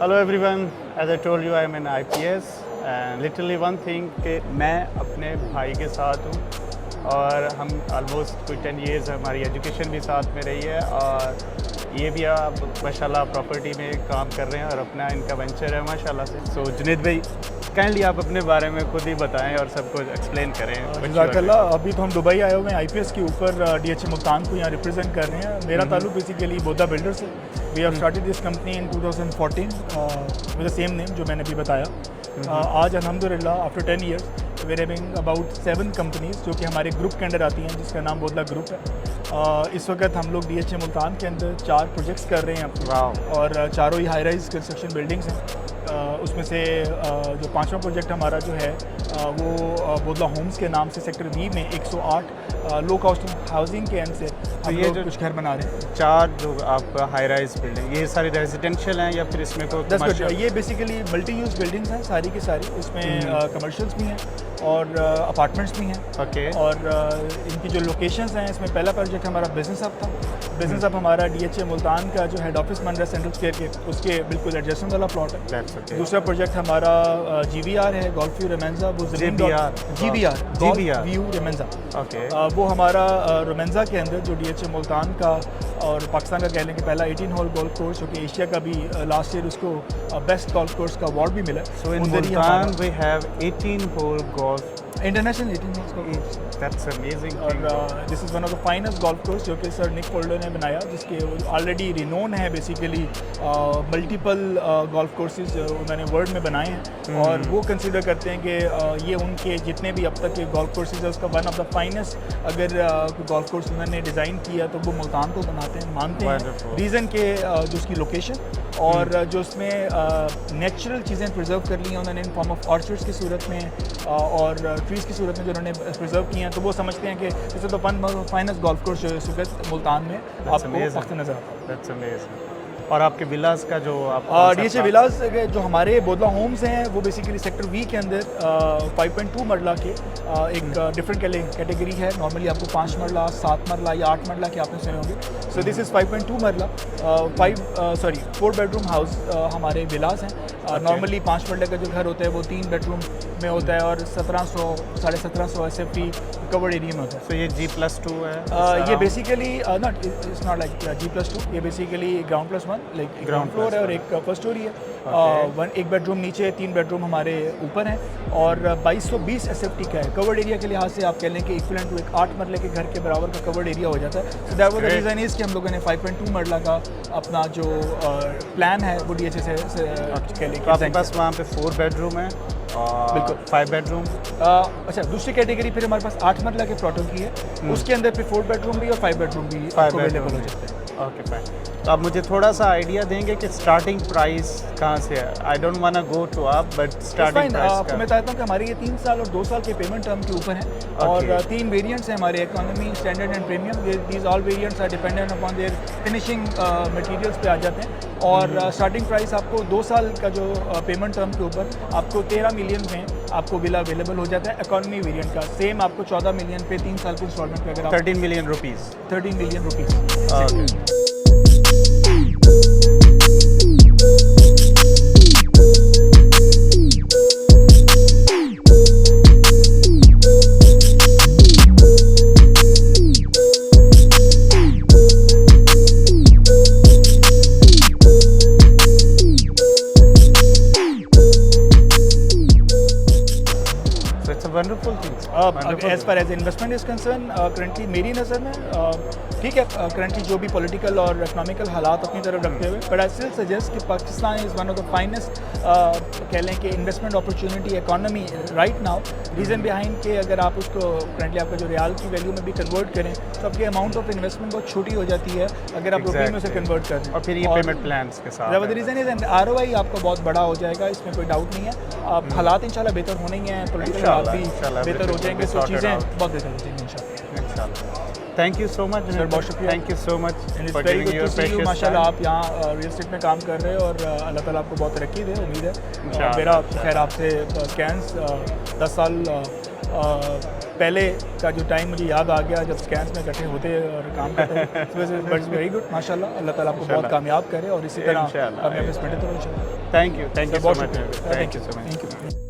Hello everyone, as I told you I am an IPS and literally one thing कि मैं अपने भाई के साथ हूँ और हम ऑलमोस्ट कोई 10 years हमारी एजुकेशन भी साथ में रही है और ये भी आप माशाल्लाह प्रॉपर्टी में काम कर रहे हैं और अपना इनका वेंचर है माशाल्लाह से। सो जुनेद भाई काइंडली आप अपने बारे में खुद ही बताएं और सबको एक्सप्लेन करें। जज़ाकल्लाह। अभी तो हम दुबई आए हुए हैं IPS के ऊपर DHA मुल्तान को यहाँ रिप्रेजेंट कर रहे हैं। मेरा ताल्लुक बेसिकली बोधा बिल्डर्स है। We have started this company in 2014 with the same name जो मैंने अभी बताया। आज अल्हम्दुलिल्लाह after 10 years we are having about 7 companies जो कि हमारे ग्रुप के अंडर आती हैं, जिसका नाम बोधा ग्रुप है। इस वक्त हम लोग DHA मुल्तान के अंदर 4 प्रोजेक्ट्स कर रहे हैं अपने और चारों ही हाई राइज कंस्ट्रक्शन बिल्डिंग्स हैं। उसमें से जो 5वां प्रोजेक्ट हमारा जो है वो बोधला होम्स के नाम से सेक्टर B में 108 लो कॉस्ट हाउसिंग के एंड से हम ये लोग कुछ घर बना रहे हैं। 4 जो आपका हाई राइज बिल्डिंग ये सारी रेजिडेंशियल हैं या फिर इसमें कोई ये बेसिकली मल्टी यूज़ बिल्डिंग्स हैं सारी की सारी। इसमें कमर्शियल्स भी हैं और अपार्टमेंट्स भी हैं। ओके। और इनकी जो लोकेशंस हैं, इसमें पहला प्रोजेक्ट हमारा बिजनेस हब था। बिजनेस हब हमारा DHA मुल्तान का जो हेड ऑफिस बन रहा है सेंट्रल स्क्वायर के उसके बिल्कुल एडजेसेंट वाला प्लॉट है। दूसरा प्रोजेक्ट हमारा GVR है, गोल्फ व्यू रेमेंजा। वो GVR व्यू रेमेंजा। ओके। वो हमारा रोमेंजा के अंदर जो DHA मुल्तान का और पाकिस्तान का कह लें कि पहला 18 होल गोल्फ कोर्स जो कि एशिया का भी लास्ट ईयर उसको बेस्ट गोल्फ कोर्स का अवार्ड भी मिला। So in Multan we have 18 hole golf international 18 holes. That's amazing। और this is one of the finest golf course जो कि सर निक फोल्डर ने बनाया, जिसके ऑलरेडी रिनोन है बेसिकली मल्टीपल गोल्फ कोर्सेज उन्होंने वर्ल्ड में बनाए हैं और वो कंसिडर करते हैं कि ये उनके जितने भी अब तक के गोल्फ कोर्सेज है उसका वन ऑफ द फाइनेस्ट अगर गोल्फ कोर्स उन्होंने डिज़ाइन किया तो वो मुल्तान को बनाते हैं, मानते हैं। रीज़न के जो उसकी लोकेशन और जो उसमें नेचुरल चीज़ें प्रिजर्व कर ली हैं उन्होंने इन फॉर्म ऑफ ऑर्चर्ड्स की सूरत में और ट्रीज़ की सूरत में जो उन्होंने प्रिजर्व किए हैं, तो वो समझते हैं कि इसे तो फाइनेस्ट गोल्फ कोर्स जो है इस वक्त मुल्तान में आपको वक्त नज़र आता है। और आपके विलास का जो आप DHA विलास जो हमारे बोधला होम्स हैं वो बेसिकली सेक्टर B के अंदर 5.2 मरला के एक डिफरेंट कैटेगरी है। नॉर्मली आपको 5 मरला, 7 मरला या 8 मरला के आपने सुने होंगे। सो दिस इज़ 5.2 मरला 4 बेडरूम हाउस हमारे विलास हैं। नॉर्मली 5 मरले का जो घर होता है वो 3 बेडरूम में होता है और 1700 SFT कवर्ड एरिया में होता है। तो ये G+2 है। ये basically not it's not like G+2। ये बेसिकली ग्राउंड+1 लाइक ग्राउंड फ्लोर है और एक फर्स्ट स्टोरी है। एक बेडरूम नीचे, 3 बेडरूम हमारे ऊपर हैं और 2220 SFT का है। कवर्ड एरिया के लिहाज से आप कह लें कि इक्विवेलेंट टू एक 8 मरले के घर के बराबर का कवर्ड एरिया हो जाता है। So that was the reason is कि हम लोगों ने 5.2 मरला का अपना जो प्लान है वो DHA से कह लें। तो आपके पास वहाँ पे 4 बेडरूम है और बिल्कुल 5 बेडरूम। अच्छा, दूसरी कैटेगरी फिर हमारे पास 8 मरला के प्लॉटों की है। उसके अंदर फिर 4 बेडरूम भी और 5 बेडरूम भी अवेलेबल हो जाते हैं। Okay fine. तो आप मुझे थोड़ा सा आइडिया देंगे कि स्टार्टिंग प्राइस कहाँ से है? I don't want to go to up but starting price आपको मैं बताता हूँ कि हमारे ये 3 साल और 2 साल के पेमेंट टर्म के ऊपर हैं और 3 वेरिएंट्स हैं हमारे, economy, standard and premium. These all variants are dependent upon their finishing materials पे आ जाते हैं और स्टार्टिंग प्राइस आपको 2 साल का जो पेमेंट टर्म के ऊपर आपको 13 मिलियन में आपको विला अवेलेबल हो जाता है इकोनॉमी वेरिएंट का। सेम आपको 14 मिलियन पे 3 साल के इंस्टॉलमेंट पे अगर 13 million rupees 13 million rupees. Wonderful things. As far as investment is concern currently मेरी नज़र में ठीक है, करंटली जो भी पॉलिटिकल और इकोनॉमिकल हालात अपनी तरफ रखते हुए, बट आई स्टिल सजेस्ट कि Pakistan is one of the finest कह लें कि investment opportunity economy right now. Reason behind कि अगर आप उसको करंटली आपका जो रियाल की वैल्यू में भी कन्वर्ट करें तो आपकी अमाउंट ऑफ इन्वेस्टमेंट बहुत छोटी हो जाती है अगर आप रुपये में उसे कन्वर्ट करें और फिर ये पेमेंट प्लान्स के साथ। द रीज़न इज़ ROI आपका बहुत बड़ा हो जाएगा, इसमें कोई डाउट नहीं है। आप हालात इंशाल्लाह बेहतर होने ही हैं, पॉलिटिकल हालात भी बेहतर हो जाएंगे, तो चीज़ें बहुत बेहतर हो जाएंगी इंशाल्लाह। Thank you so much sir, बहुत शुक्रिया। Thank you so much for giving your precious. माशाल्लाह आप यहाँ रियल एस्टेट में काम कर रहे हैं और अल्लाह ताला आपको बहुत तरक्की दे, उम्मीद है। मेरा खैर आपसे स्कैन्स 10 साल पहले का जो टाइम मुझे याद आ गया जब स्कैन्स में इकट्ठे होते और काम करते थे। बट वेरी गुड, माशाल्लाह, अल्लाह ताला आपको बहुत कामयाब करे और इसी तरह इंशाल्लाह, कामयाबी से बढ़ते रहो इंशाल्लाह। थैंक यू सो बहुत मच, शुक्रिया। Thank you so much. Thank you.